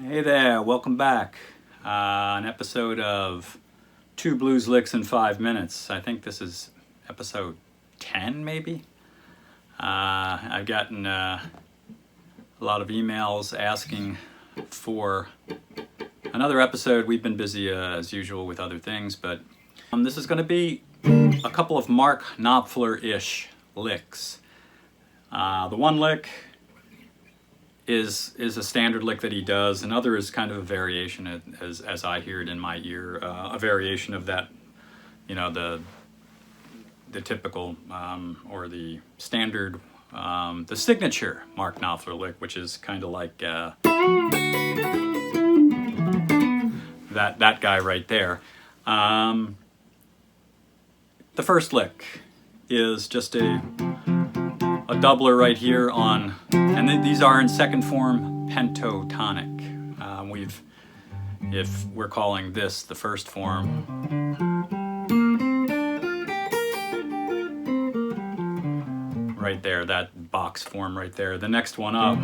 Hey there, welcome back. An episode of 2 Blues Licks in 5 Minutes. I think this is episode 10 maybe. I've gotten a lot of emails asking for another episode. We've been busy as usual with other things, but this is going to be a couple of Mark Knopfler-ish licks. The one lick is a standard lick that he does. Another is kind of a variation, as I hear it in my ear, a variation of that, you know, the typical or the standard, the signature Mark Knopfler lick, which is kind of like that guy right there. The first lick is just a doubler right here on, and these are in second form pentatonic. If we're calling this the first form, right there, that box form right there. The next one up,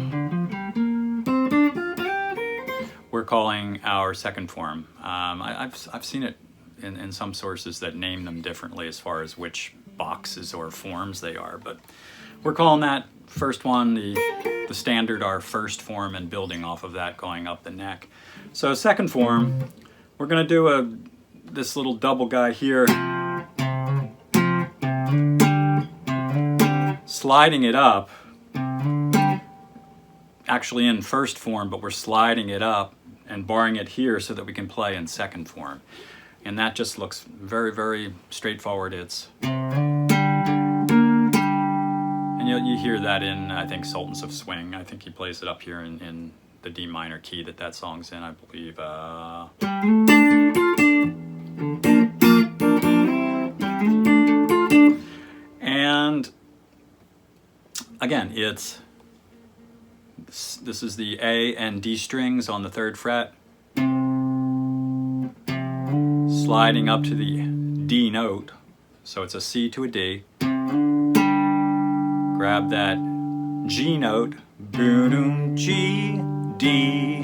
we're calling our second form. I've seen it in some sources that name them differently as far as which boxes or forms they are, but we're calling that first one the standard, our first form, and building off of that going up the neck. So second form, we're going to do this little double guy here, sliding it up, actually in first form, but we're sliding it up and barring it here so that we can play in second form. And that just looks very, very straightforward. And you hear that in, I think, Sultans of Swing. I think he plays it up here in the D minor key that song's in, I believe. And again, this is the A and D strings on the 3rd fret, sliding up to the D note, so it's a C to a D. Grab that G note, boom, G, D,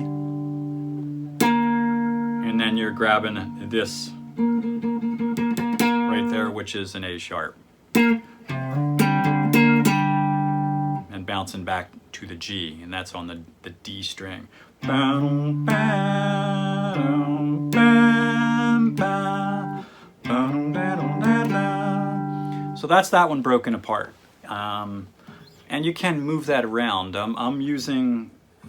and then you're grabbing this right there, which is an A sharp, and bouncing back to the G, and that's on the D string. So that's that one broken apart. And you can move that around.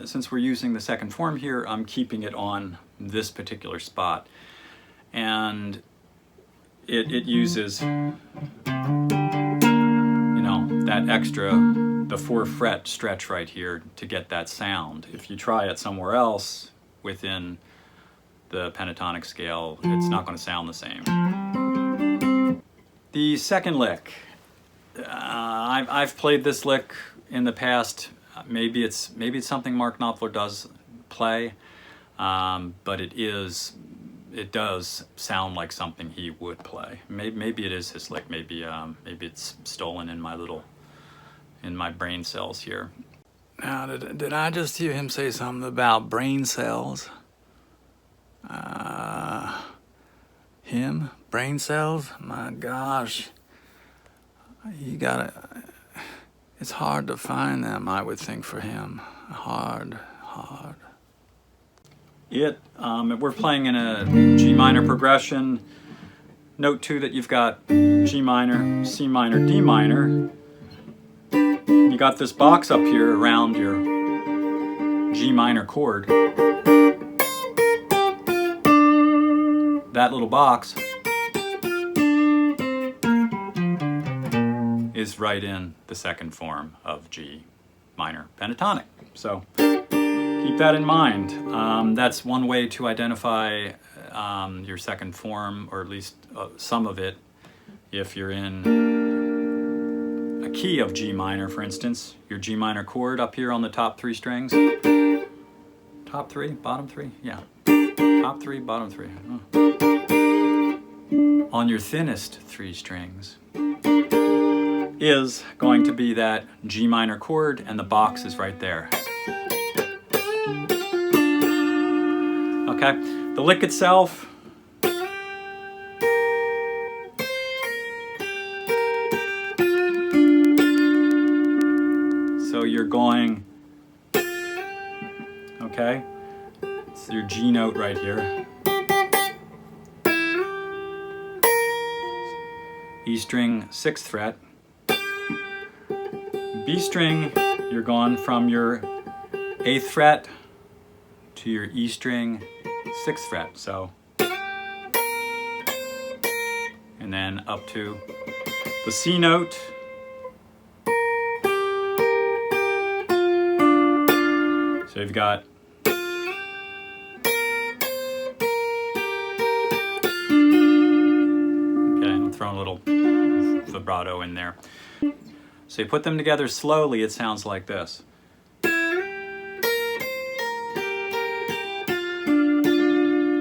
Since we're using the second form here, I'm keeping it on this particular spot. And it uses, that extra, the 4th fret stretch right here to get that sound. If you try it somewhere else within the pentatonic scale, it's not going to sound the same. The second lick. I've played this lick in the past. Maybe it's something Mark Knopfler does play, but it does sound like something he would play. Maybe it is his lick. Maybe it's stolen in my brain cells here. Now, did I just hear him say something about brain cells? Him? Brain cells? My gosh. It's hard to find them, I would think, for him. Hard. If we're playing in a G minor progression, note too that you've got G minor, C minor, D minor. You got this box up here around your G minor chord. That little box is right in the second form of G minor pentatonic. So keep that in mind. That's one way to identify your second form, or at least some of it. If you're in a key of G minor, for instance, your G minor chord up here on the top 3 strings. Top 3, bottom 3? Yeah. Top 3, bottom 3. On your thinnest 3 strings is going to be that G minor chord, and the box is right there. Okay, the lick itself, so you're going, okay, it's your G note right here. E string, 6th fret. B string, you're going from your 8th fret to your E string, 6th fret. So, and then up to the C note. So you've got a little vibrato in there. So you put them together slowly, it sounds like this.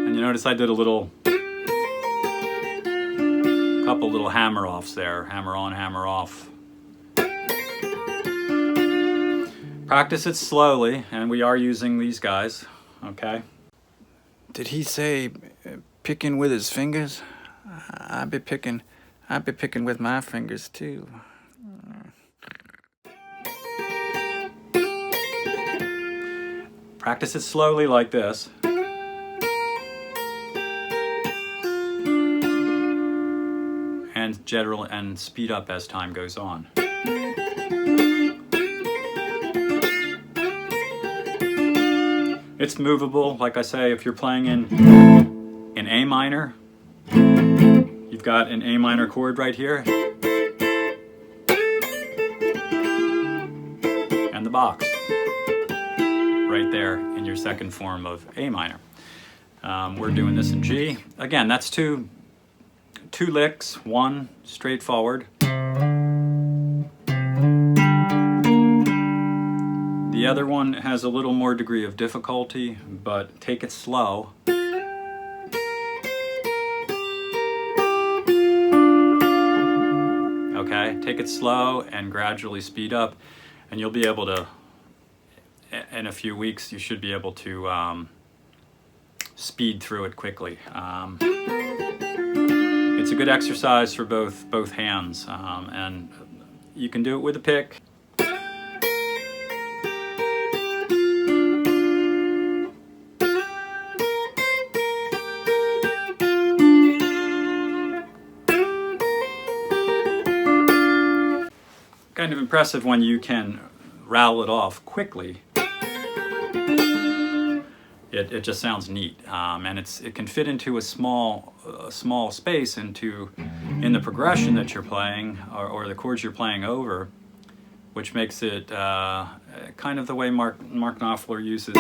And you notice I did a couple little hammer offs there. Hammer on, hammer off. Practice it slowly, and we are using these guys, okay? Did he say picking with his fingers? I'd be picking with my fingers too. Practice it slowly like this. And speed up as time goes on. It's movable, like I say, if you're playing in A minor, you've got an A minor chord right here, and the box right there in your second form of A minor. We're doing this in G. Again, that's two licks, one straightforward. The other one has a little more degree of difficulty, but take it slow. Okay, take it slow and gradually speed up, and you'll be able to, in a few weeks, you should be able to speed through it quickly. It's a good exercise for both hands, and you can do it with a pick. Kind of impressive when you can rattle it off quickly. It just sounds neat, and it can fit into a small space in the progression that you're playing or the chords you're playing over, which makes it kind of the way Mark Knopfler uses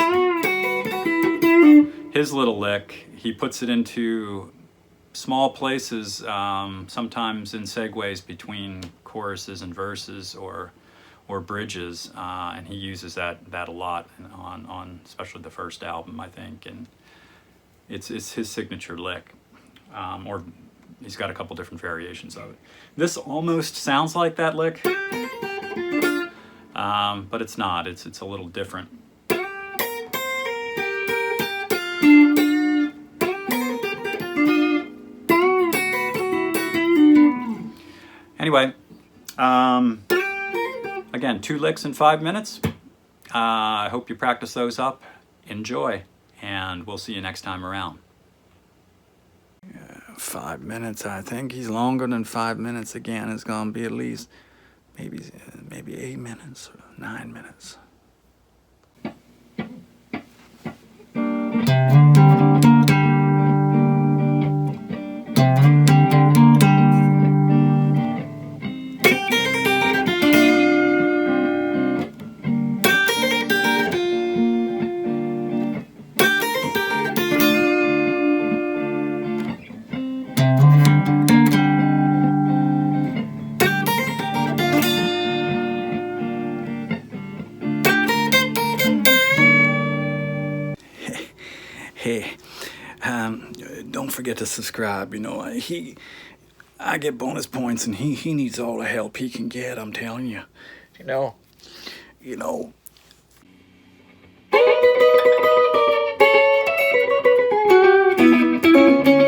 his little lick. He puts it into small places, sometimes in segues between choruses and verses or bridges, and he uses that a lot on especially the first album, I think, and it's his signature lick, or he's got a couple different variations of it. This almost sounds like that lick, but it's not. It's a little different. Anyway, again, 2 licks in 5 minutes. I hope you practice those up. Enjoy, and we'll see you next time around. 5 minutes, I think. He's longer than 5 minutes again. It's going to be at least maybe 8 minutes or 9 minutes. Hey, don't forget to subscribe. You know, I get bonus points, and he needs all the help he can get. I'm telling you. You know. Bye.